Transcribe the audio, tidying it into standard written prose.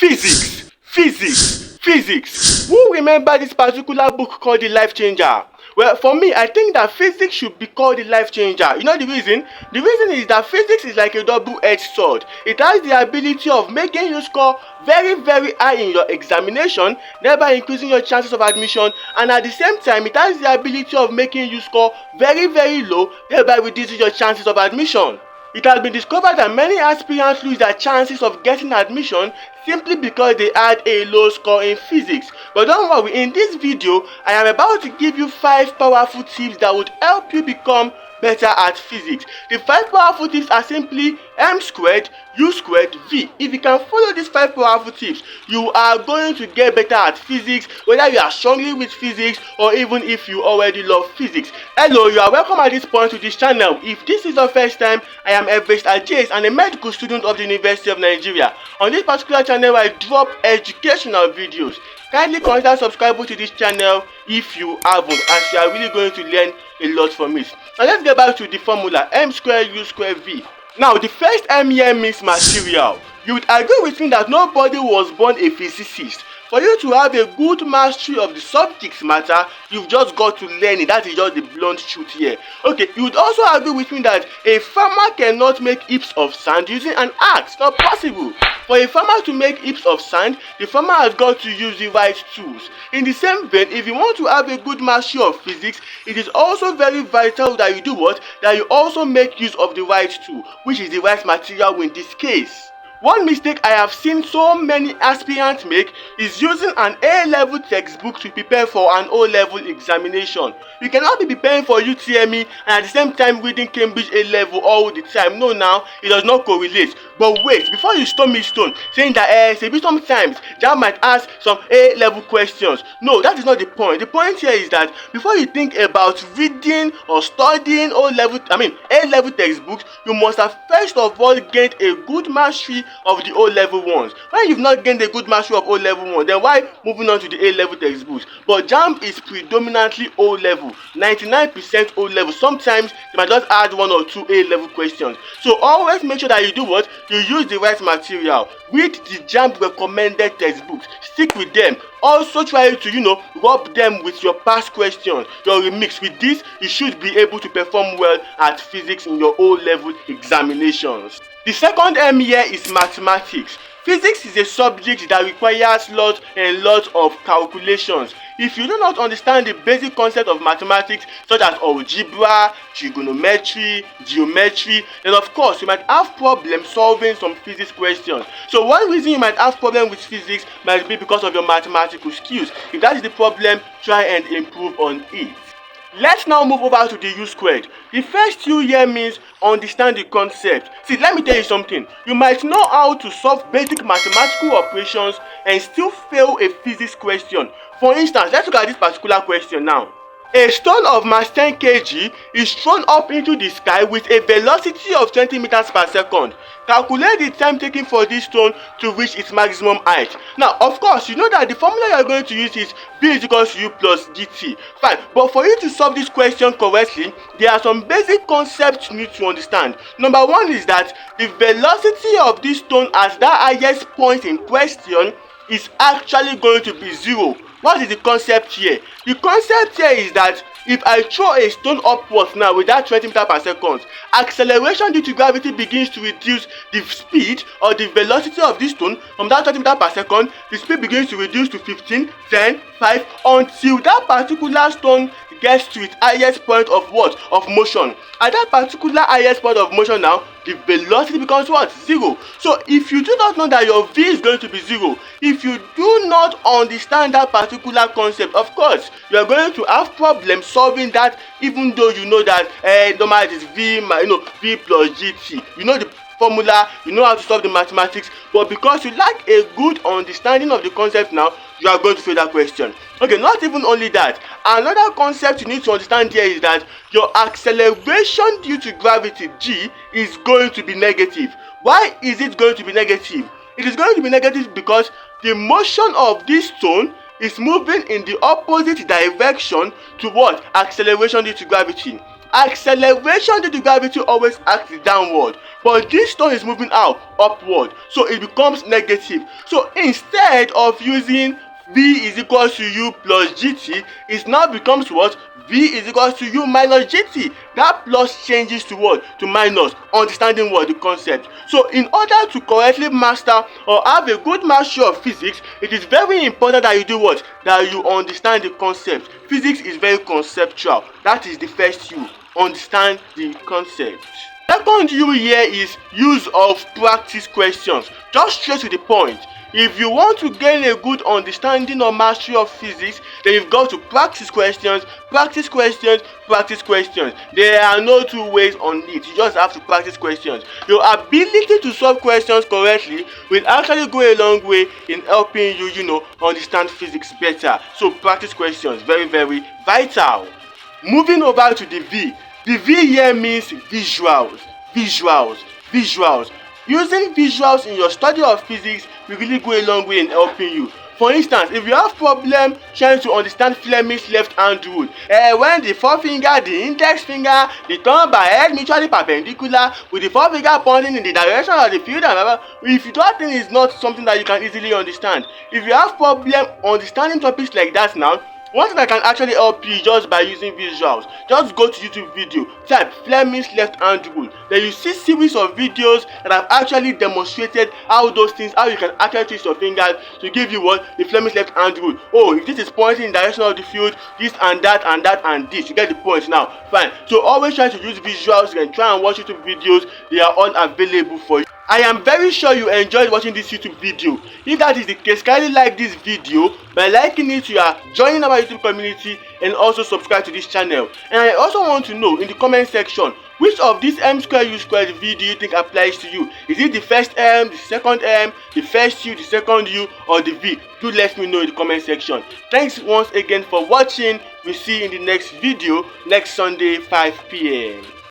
Physics. Who remember this particular book called The Life Changer? Well, for me, I think that physics should be called the life changer. You know the reason? The reason is that physics is like a double-edged sword. It has the ability of making you score very, very high in your examination, thereby increasing your chances of admission, and at the same time, it has the ability of making you score very, very low, thereby reducing your chances of admission. It has been discovered that many aspirants lose their chances of getting admission simply because they had a low score in physics. But don't worry, in this video, I am about to give you 5 powerful tips that would help you become better at physics. The 5 powerful tips are simply m squared, u squared, v. If you can follow these 5 powerful tips, you are going to get better at physics, whether you are struggling with physics or even if you already love physics. Hello, you are welcome at this point to this channel. If this is your first time, I am Everest Ajay and a medical student of the University of Nigeria. On this particular channel, I drop educational videos. Kindly consider subscribing to this channel if you haven't, as you are really going to learn a lot from it. Now let's get back to the formula m squared u squared v. Now the first m here means material. You would agree with me that nobody was born a physicist. For you to have a good mastery of the subject matter, you've just got to learn it. That is just the blunt truth here. Okay, you would also agree with me that a farmer cannot make heaps of sand using an axe. It's not possible. For a farmer to make heaps of sand, the farmer has got to use the right tools. In the same vein, if you want to have a good mastery of physics, it is also very vital that you do what? That you also make use of the right tool, which is the right material in this case. One mistake I have seen so many aspirants make is using an A-level textbook to prepare for an O-level examination. You cannot be preparing for UTME and at the same time reading Cambridge A-level all the time. No, now, it does not correlate. But wait, before you stone me stone, saying that sometimes JAMB might ask some A-level questions. No, that is not the point. The point here is that before you think about reading or studying A-level textbooks, you must have first of all gained a good mastery of the O-level ones. When you've not gained a good mastery of O-level ones, then why moving on to the A-level textbooks? But JAMB is predominantly O-level, 99% O-level. Sometimes they might just add 1 or 2 A-level questions. So always make sure that you do what? You use the right material. Read the JAMB recommended textbooks. Stick with them. Also try to, rub them with your past questions, your remix. With this, you should be able to perform well at physics in your O-level examinations. The second M here is mathematics. Physics is a subject that requires lots and lots of calculations. If you do not understand the basic concept of mathematics, such as algebra, trigonometry, geometry, then of course you might have problems solving some physics questions. So one reason you might have problems with physics might be because of your mathematical skills. If that is the problem, try and improve on it. Let's now move over to the U squared. The first U here means understand the concept. See, let me tell you something. You might know how to solve basic mathematical operations and still fail a physics question. For instance, let's look at this particular question now. A stone of mass 10 kg is thrown up into the sky with a velocity of 20 meters per second. Calculate the time taken for this stone to reach its maximum height. Now, of course, you know that the formula you are going to use is V is equals to U plus dt. Fine, but for you to solve this question correctly, there are some basic concepts you need to understand. Number one is that the velocity of this stone at that highest point in question is actually going to be 0. What is the concept here? The concept here is that if I throw a stone upwards now with that 20 meters per second, acceleration due to gravity begins to reduce the speed or the velocity of this stone. From that 20 meters per second, the speed begins to reduce to 15, 10, 5 until that particular stone gets to its highest point of what? Of motion. At that particular highest point of motion now, the velocity becomes what? 0. So if you do not know that your V is going to be 0, if you do not understand that particular concept, of course, you are going to have problems solving that, even though you know that normal is V, V plus GT. You know the formula, you know how to solve the mathematics, but because you lack a good understanding of the concept now, you are going to fail that question. Okay, not even only that, another concept you need to understand here is that your acceleration due to gravity, G, is going to be negative. Why is it going to be negative? It is going to be negative because the motion of this stone is moving in the opposite direction to what? Acceleration due to gravity. acceleration due to gravity always acts downward, but this stone is moving out upward, so it becomes negative. So instead of using V is equals to U plus GT, it now becomes what? V is equals to U minus GT. That plus changes to what? To minus, understanding what? The concept. So in order to correctly master or have a good mastery of physics, it is very important that you do what? That you understand the concept. Physics is very conceptual. That is the first U. Understand the concept. Second U here is use of practice questions. Just straight to the point. If you want to gain a good understanding or mastery of physics, then you've got to practice questions, practice questions, practice questions. There are no two ways on it. You just have to practice questions. Your ability to solve questions correctly will actually go a long way in helping you, understand physics better. So practice questions, very, very vital. Moving over to the V. The V here means visuals, visuals, visuals. Using visuals in your study of physics will really go a long way in helping you. For instance, if you have problem trying to understand Fleming's left hand rule, when the forefinger, the index finger, the thumb by head mutually perpendicular with the forefinger pointing in the direction of the field, if that thing is not something that you can easily understand, if you have problem understanding topics like that now, one thing that can actually help you just by using visuals, just go to YouTube video, type Fleming's left hand rule. Then you see series of videos that have actually demonstrated how those things, how you can actually twist your fingers to give you what? The Fleming's left hand rule. Oh, if this is pointing in the direction of the field, this and that and that and this. You get the point now. Fine. So always try to use visuals. You can try and watch YouTube videos. They are all available for you. I am very sure you enjoyed watching this YouTube video. If that is the case, kindly like this video. By liking it, you are joining our YouTube community and also subscribe to this channel. And I also want to know in the comment section, which of these M square U square V do you think applies to you? Is it the first M, the second M, the first U, the second U, or the V? Do let me know in the comment section. Thanks once again for watching. We'll see you in the next video next Sunday 5 p.m.